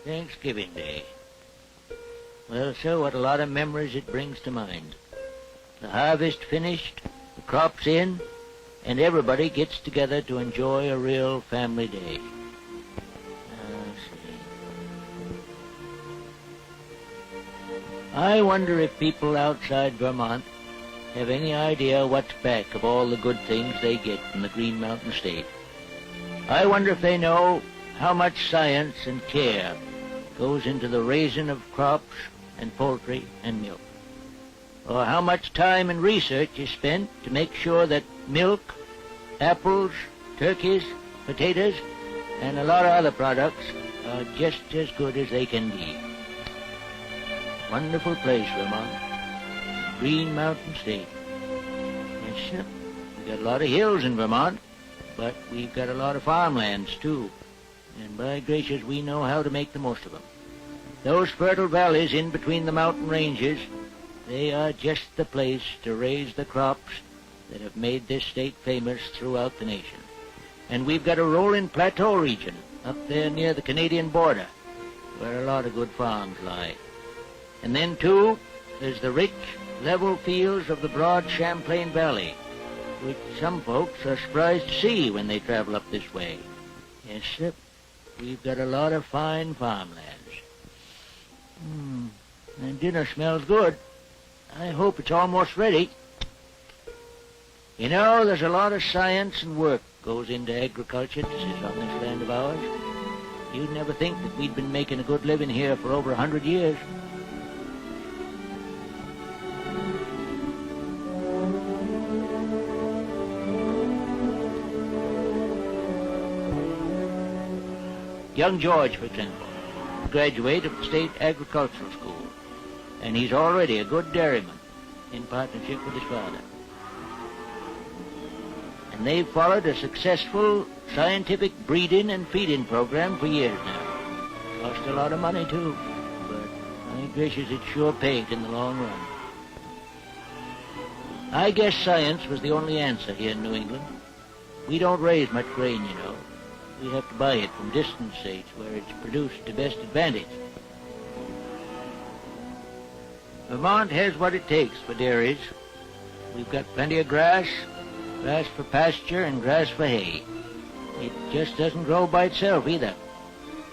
Thanksgiving Day. Well, sir, what a lot of memories it brings to mind. The harvest finished, the crops in, and everybody gets together to enjoy a real family day. Let's see. I wonder if people outside Vermont have any idea what's back of all the good things they get from the Green Mountain State. I wonder if they know how much science and care goes into the raising of crops and poultry and milk, or how much time and research is spent to make sure that milk, apples, turkeys, potatoes, and a lot of other products are just as good as they can be. Wonderful place, Vermont. Green Mountain State. Yes, sir. We've got a lot of hills in Vermont, but we've got a lot of farmlands, too. And by gracious, we know how to make the most of them. Those fertile valleys in between the mountain ranges, they are just the place to raise the crops that have made this state famous throughout the nation. And we've got a rolling plateau region up there near the Canadian border, where a lot of good farms lie. And then, too, there's the rich, level fields of the broad Champlain Valley, which some folks are surprised to see when they travel up this way. Yes, sir, we've got a lot of fine farmlands. And dinner smells good. I hope it's almost ready. You know, there's a lot of science and work goes into agriculture on this land of ours. You'd never think that we'd been making a good living here for over 100 years. Young George, for example, graduate of the State Agricultural School, and he's already a good dairyman in partnership with his father. And they've followed a successful scientific breeding and feeding program for years now. Cost a lot of money, too, but my gracious, it sure paid in the long run. I guess science was the only answer here in New England. We don't raise much grain, you know. We have to buy it from distant states where it's produced to best advantage. Vermont has what it takes for dairies. We've got plenty of grass, grass for pasture and grass for hay. It just doesn't grow by itself either.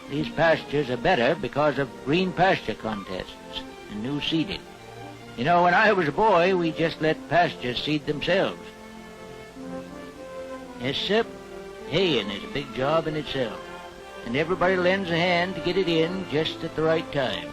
These pastures are better because of green pasture contests and new seeding. You know, when I was a boy, we just let pastures seed themselves. Yes, sir. Haying is a big job in itself, and everybody lends a hand to get it in just at the right time.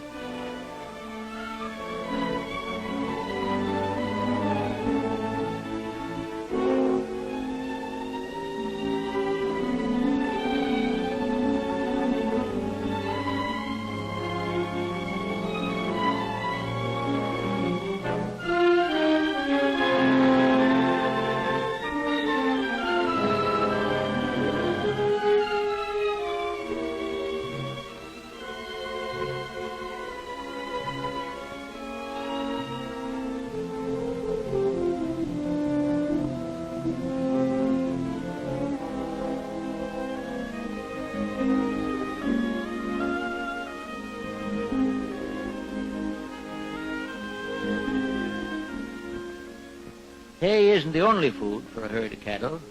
Hay isn't the only food for a herd of cattle,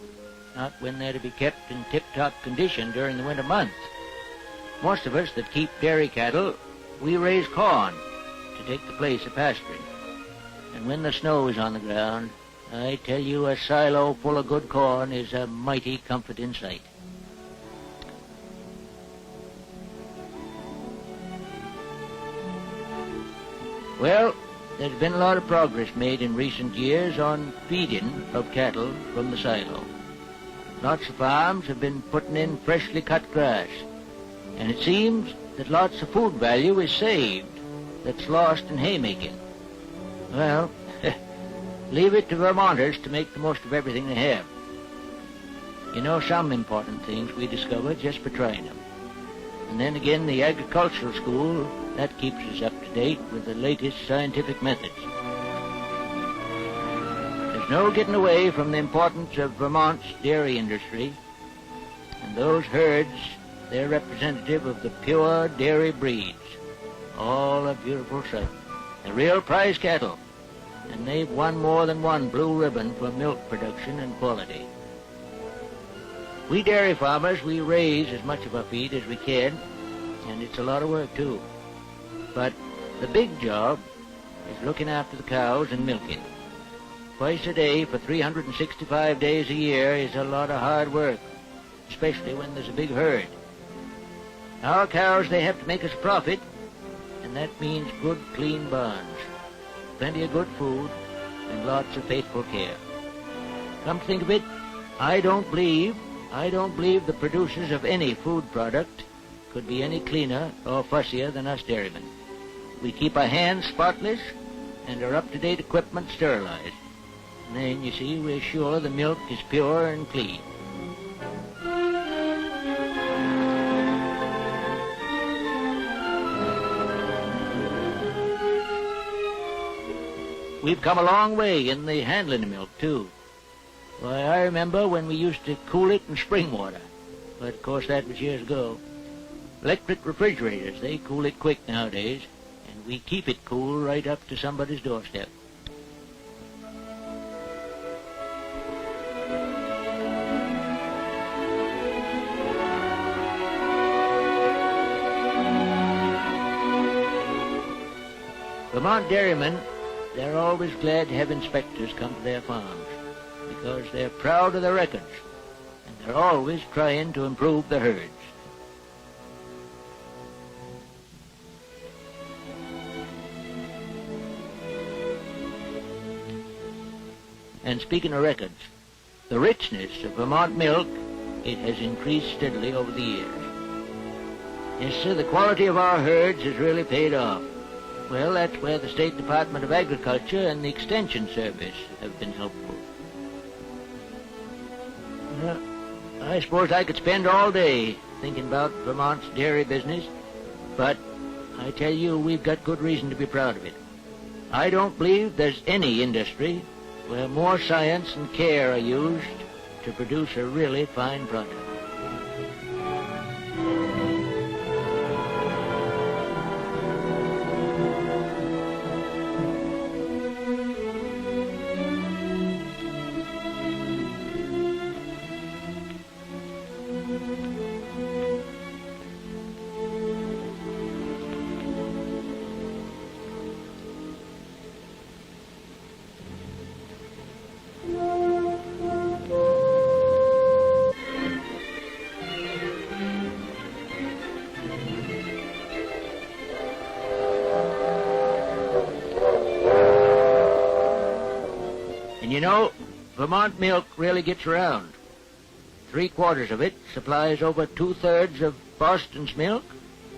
not when they're to be kept in tip-top condition during the winter months. Most of us that keep dairy cattle, we raise corn to take the place of pasturing. And when the snow is on the ground, I tell you, a silo full of good corn is a mighty comforting sight. Well, there's been a lot of progress made in recent years on feeding of cattle from the silo. Lots of farms have been putting in freshly cut grass, and it seems that lots of food value is saved that's lost in haymaking. Well, leave it to Vermonters to make the most of everything they have. You know, some important things we discover just for trying them. And then again, the agricultural school, that keeps us up to date with the latest scientific methods. There's no getting away from the importance of Vermont's dairy industry, and those herds they're representative of the pure dairy breeds. All a beautiful sight. The real prize cattle. And they've won more than one blue ribbon for milk production and quality. We dairy farmers, we raise as much of our feed as we can, and it's a lot of work too. But the big job is looking after the cows and milking. Twice a day for 365 days a year is a lot of hard work, especially when there's a big herd. Our cows, they have to make us a profit, and that means good, clean barns, plenty of good food, and lots of faithful care. Come to think of it, I don't believe the producers of any food product could be any cleaner or fussier than us dairymen. We keep our hands spotless and our up-to-date equipment sterilized. And then, you see, we're sure the milk is pure and clean. We've come a long way in the handling of milk, too. Why, I remember when we used to cool it in spring water. But, of course, that was years ago. Electric refrigerators, they cool it quick nowadays, and we keep it cool right up to somebody's doorstep. Vermont dairymen, they're always glad to have inspectors come to their farms because they're proud of their records, and they're always trying to improve the herds. And speaking of records, the richness of Vermont milk, it has increased steadily over the years. Yes, sir, the quality of our herds has really paid off. Well, that's where the State Department of Agriculture and the Extension Service have been helpful. I suppose I could spend all day thinking about Vermont's dairy business, but I tell you, we've got good reason to be proud of it. I don't believe there's any industry where more science and care are used to produce a really fine product. And you know, Vermont milk really gets around. 3/4 of it supplies over 2/3 of Boston's milk,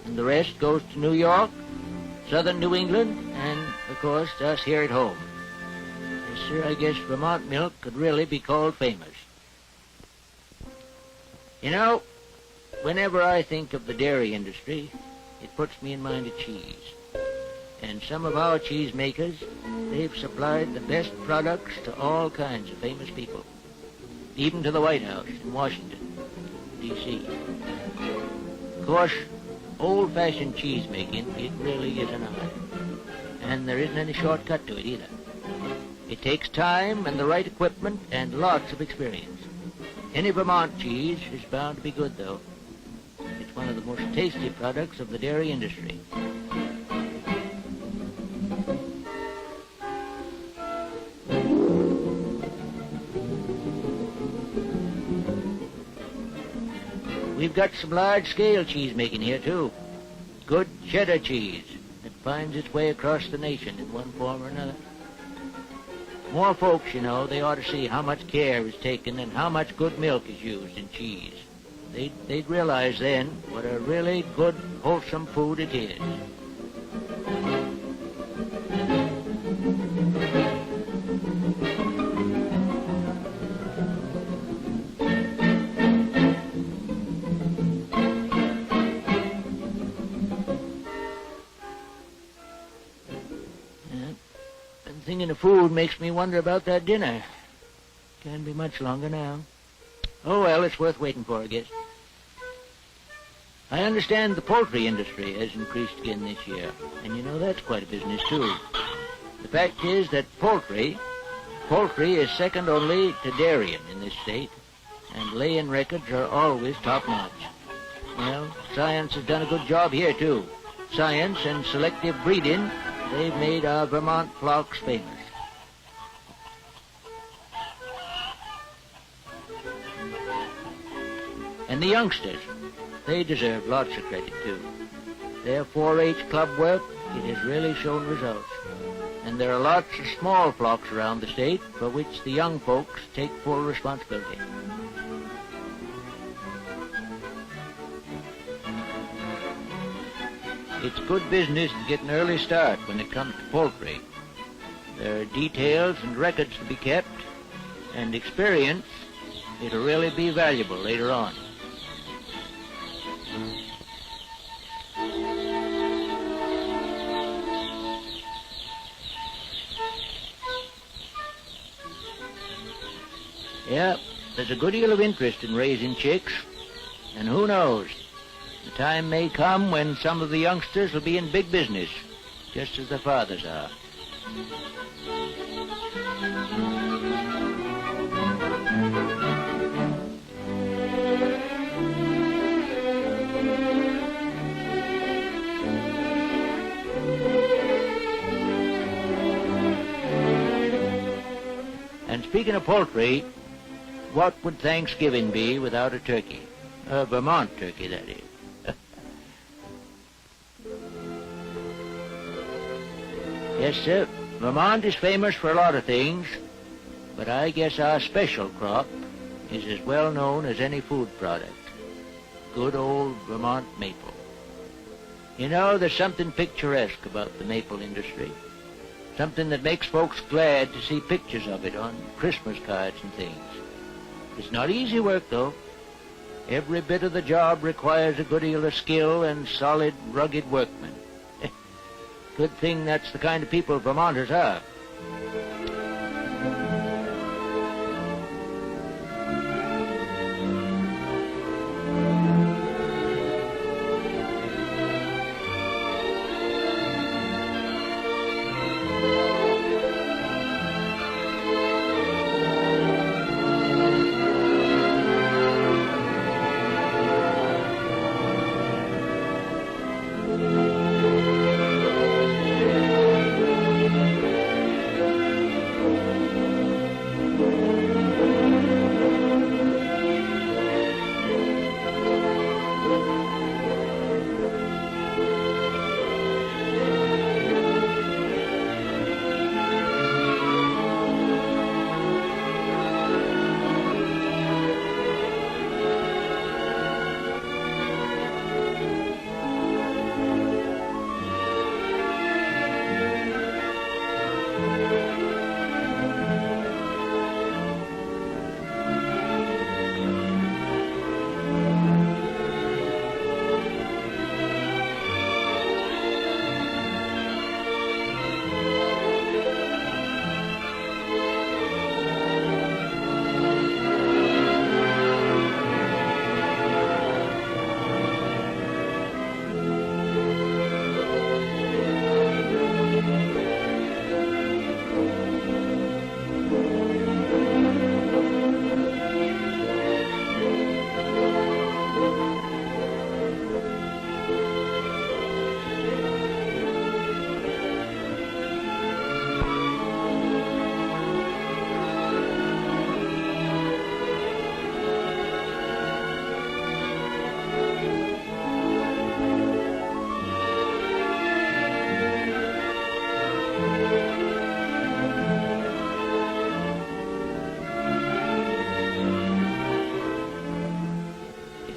and the rest goes to New York, southern New England, and, of course, to us here at home. Yes, sir, I guess Vermont milk could really be called famous. You know, whenever I think of the dairy industry, it puts me in mind of cheese. And some of our cheese makers, they've supplied the best products to all kinds of famous people, even to the White House in Washington, D.C. Of course, old-fashioned cheese making, it really is an art. And there isn't any shortcut to it either. It takes time and the right equipment and lots of experience. Any Vermont cheese is bound to be good, though. It's one of the most tasty products of the dairy industry. We've got some large-scale cheese making here, too. Good cheddar cheese that finds its way across the nation in one form or another. More folks, you know, they ought to see how much care is taken and how much good milk is used in cheese. They'd realize then what a really good, wholesome food it is. Thinking of food makes me wonder about that dinner. Can't be much longer now. Oh, well, it's worth waiting for, I guess. I understand the poultry industry has increased again this year, and you know that's quite a business too. The fact is that poultry is second only to dairying in this state, and laying records are always top-notch. Well, science has done a good job here too. Science and selective breeding, they've made our Vermont flocks famous. And the youngsters, they deserve lots of credit too. Their 4-H club work, it has really shown results. And there are lots of small flocks around the state for which the young folks take full responsibility. It's good business to get an early start when it comes to poultry. There are details and records to be kept, and experience, it'll really be valuable later on. Yeah, there's a good deal of interest in raising chicks, and who knows, the time may come when some of the youngsters will be in big business, just as their fathers are. And speaking of poultry, what would Thanksgiving be without a turkey? A Vermont turkey, that is. Yes, sir. Vermont is famous for a lot of things, but I guess our special crop is as well known as any food product. Good old Vermont maple. You know, there's something picturesque about the maple industry. Something that makes folks glad to see pictures of it on Christmas cards and things. It's not easy work, though. Every bit of the job requires a good deal of skill and solid, rugged workmen. Good thing that's the kind of people Vermonters are.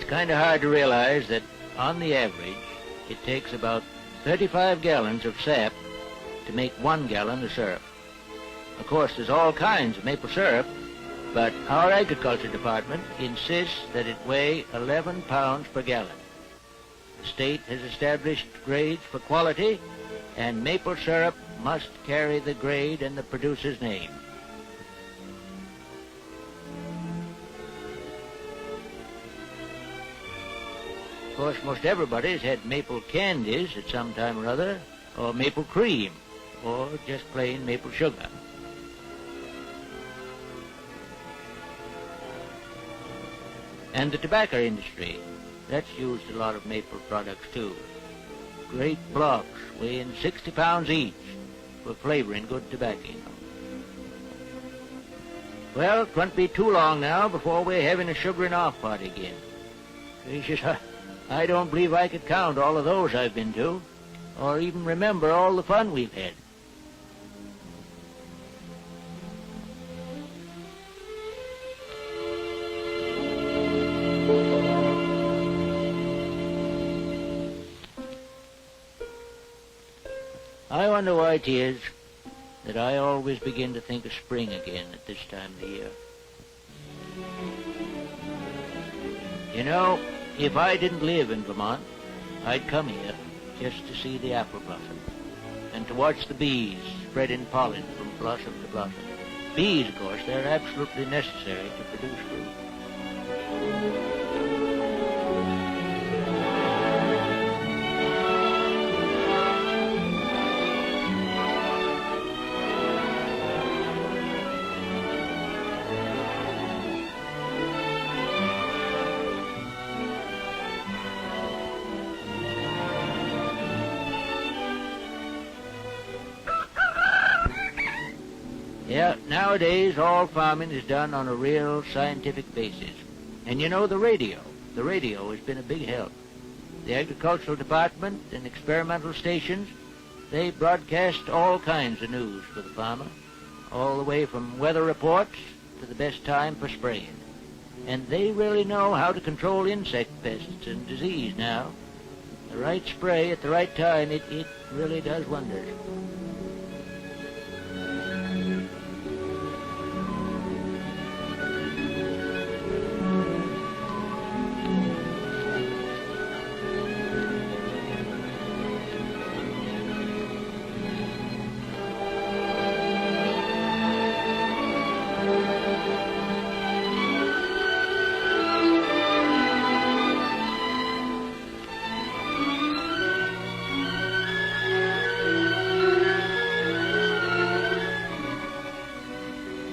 Kind of hard to realize that, on the average, it takes about 35 gallons of sap to make 1 gallon of syrup. Of course, there's all kinds of maple syrup, but our agriculture department insists that it weigh 11 pounds per gallon. The state has established grades for quality, and maple syrup must carry the grade and the producer's name. course, most everybody's had maple candies at some time or other, or maple cream, or just plain maple sugar. And the tobacco industry, that's used a lot of maple products too. Great blocks weighing 60 pounds each for flavoring good tobacco. Well, 'twon't be too long now before we're having a sugaring off party again. Gracious, I don't believe I could count all of those I've been to, or even remember all the fun we've had. I wonder why it is that I always begin to think of spring again at this time of the year. You know, if I didn't live in Vermont, I'd come here just to see the apple blossom and to watch the bees spreading pollen from blossom to blossom. Bees, of course, they're absolutely necessary to produce fruit. Yeah, nowadays all farming is done on a real scientific basis. And you know, the radio has been a big help. The agricultural department and experimental stations, they broadcast all kinds of news for the farmer, all the way from weather reports to the best time for spraying. And they really know how to control insect pests and disease now. The right spray at the right time, it really does wonders.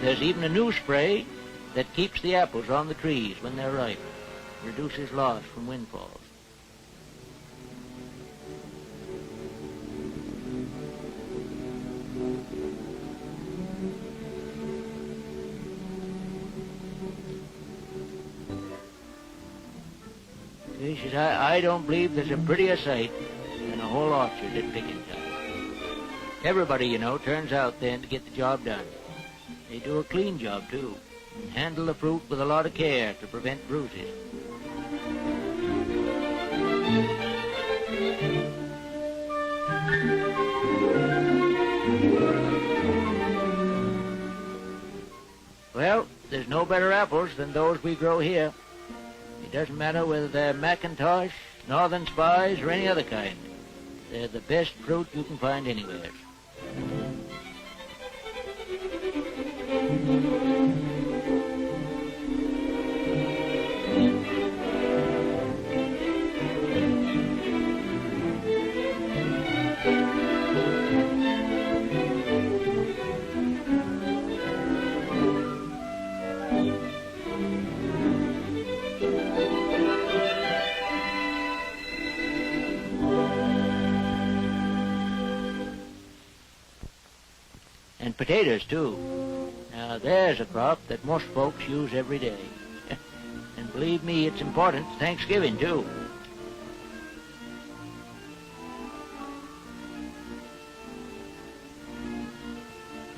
There's even a new spray that keeps the apples on the trees when they're ripe, reduces loss from windfalls. Gracious, I don't believe there's a prettier sight than a whole orchard at picking time. Everybody, you know, turns out then to get the job done. They do a clean job, too, and handle the fruit with a lot of care to prevent bruises. Well, there's no better apples than those we grow here. It doesn't matter whether they're Macintosh, Northern Spies, or any other kind. They're the best fruit you can find anywhere. And potatoes, too. Now, there's a crop that most folks use every day. And believe me, it's important to Thanksgiving, too.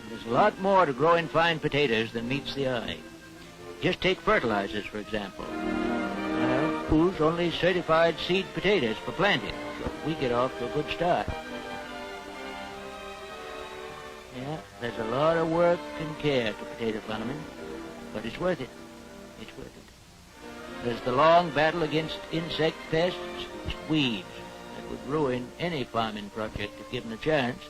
There's a lot more to growing fine potatoes than meets the eye. Just take fertilizers, for example. Well, who's only certified seed potatoes for planting, so we get off to a good start. Yeah, there's a lot of work and care to potato farming, but it's worth it. It's worth it. There's the long battle against insect pests, weeds, that would ruin any farming project if given a chance.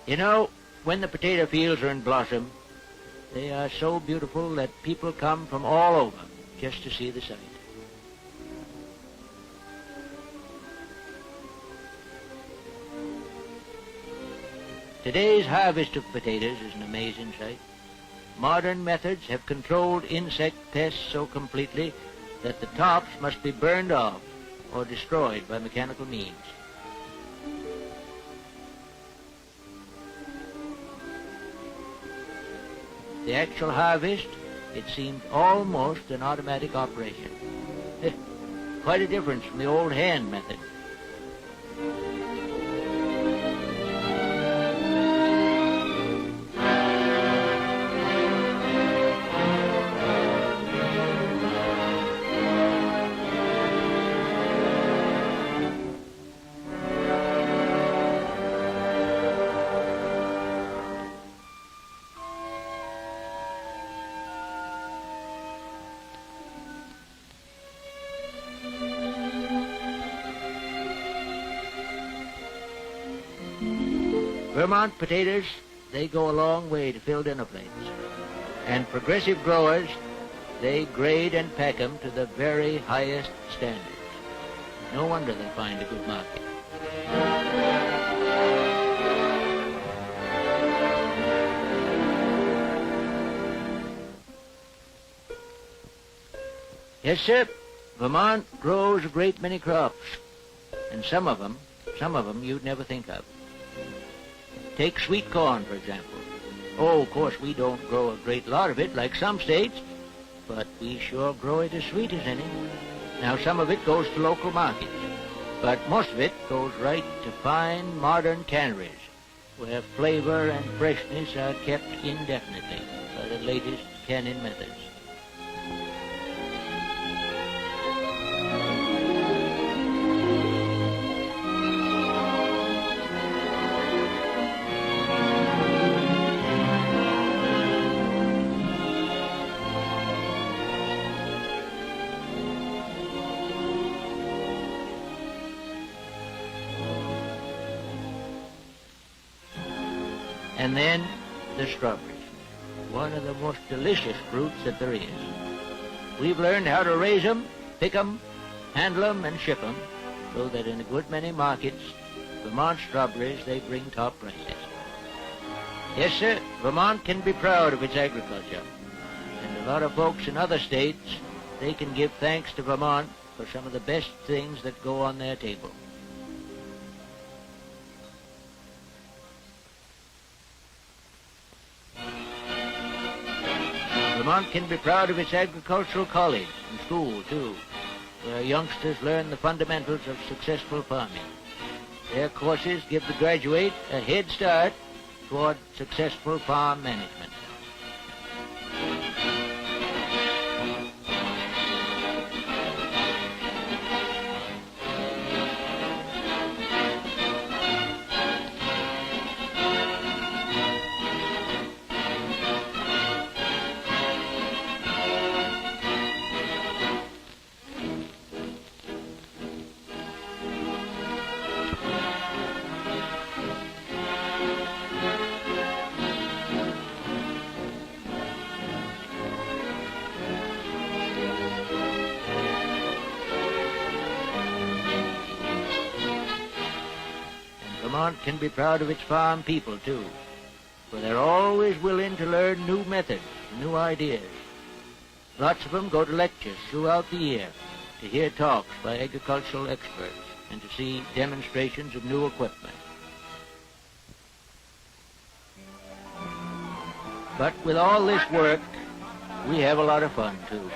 You know, when the potato fields are in blossom, They are so beautiful that people come from all over just to see the sight. Today's harvest of potatoes is an amazing sight. Modern methods have controlled insect pests so completely that the tops must be burned off or destroyed by mechanical means. The actual harvest, it seemed almost an automatic operation. Quite a difference from the old hand method. Vermont potatoes, they go a long way to fill dinner plates. And progressive growers, they grade and pack them to the very highest standards. No wonder they find a good market. Yes, sir, Vermont grows a great many crops. And some of them you'd never think of. Take sweet corn, for example. Oh, of course, we don't grow a great lot of it like some states, but we sure grow it as sweet as any. Now, some of it goes to local markets, but most of it goes right to fine, modern canneries, where flavor and freshness are kept indefinitely by the latest canning methods. And then the strawberries, one of the most delicious fruits that there is. We've learned how to raise them, pick them, handle them, and ship them, so that in a good many markets, Vermont strawberries, they bring top prices. Yes, sir, Vermont can be proud of its agriculture. And a lot of folks in other states, they can give thanks to Vermont for some of the best things that go on their table. Vermont can be proud of its agricultural college and school, too, where youngsters learn the fundamentals of successful farming. Their courses give the graduate a head start toward successful farm management. Vermont can be proud of its farm people, too, for they're always willing to learn new methods, new ideas. Lots of them go to lectures throughout the year to hear talks by agricultural experts and to see demonstrations of new equipment. But with all this work, we have a lot of fun, too.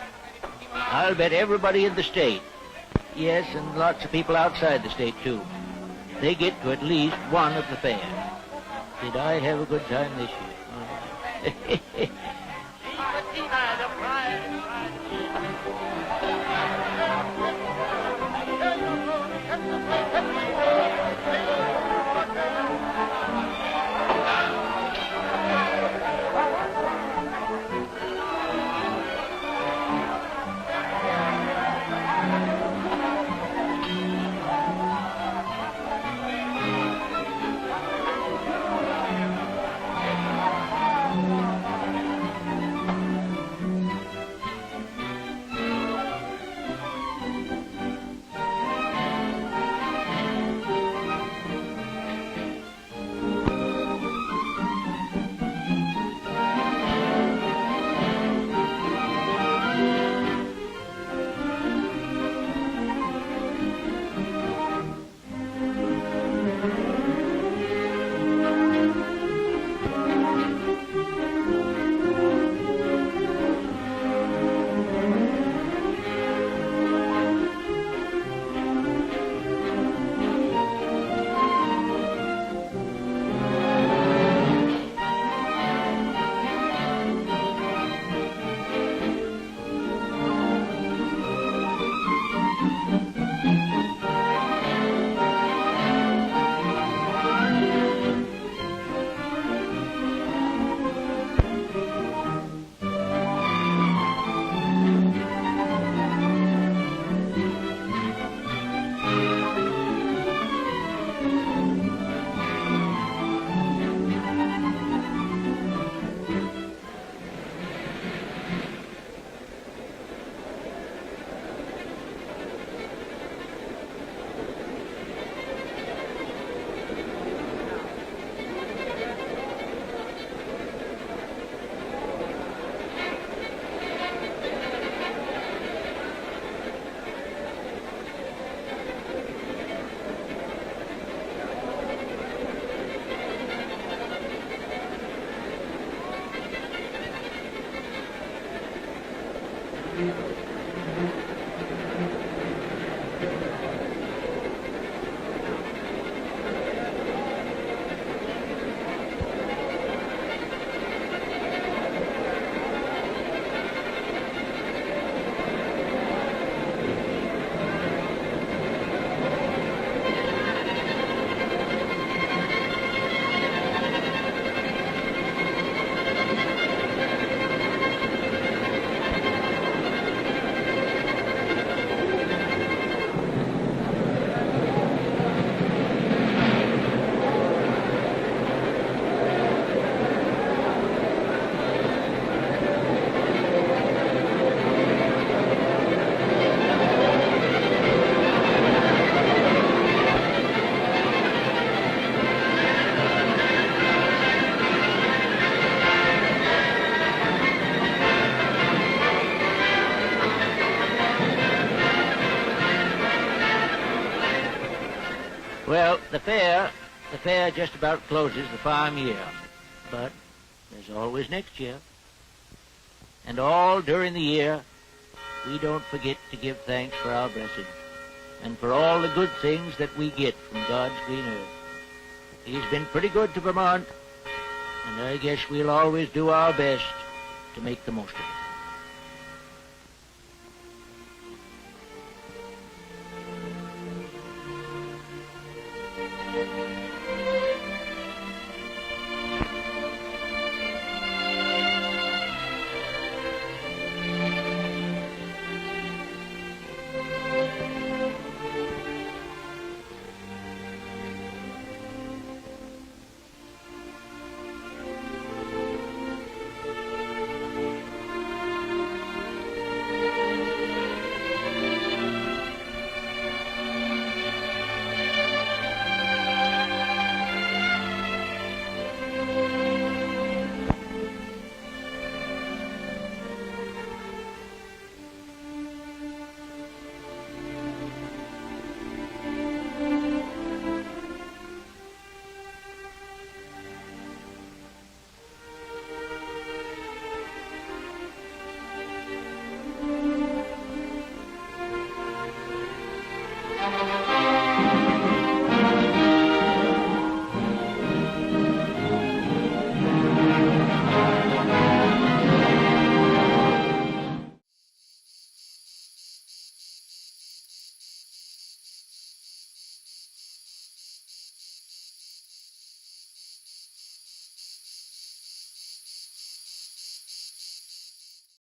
I'll bet everybody in the state, yes, and lots of people outside the state, too, they get to at least one of the fairs. Did I have a good time this year? Well, the fair just about closes the farm year. But there's always next year. And all during the year, we don't forget to give thanks for our blessings and for all the good things that we get from God's green earth. He's been pretty good to Vermont, and I guess we'll always do our best to make the most of it.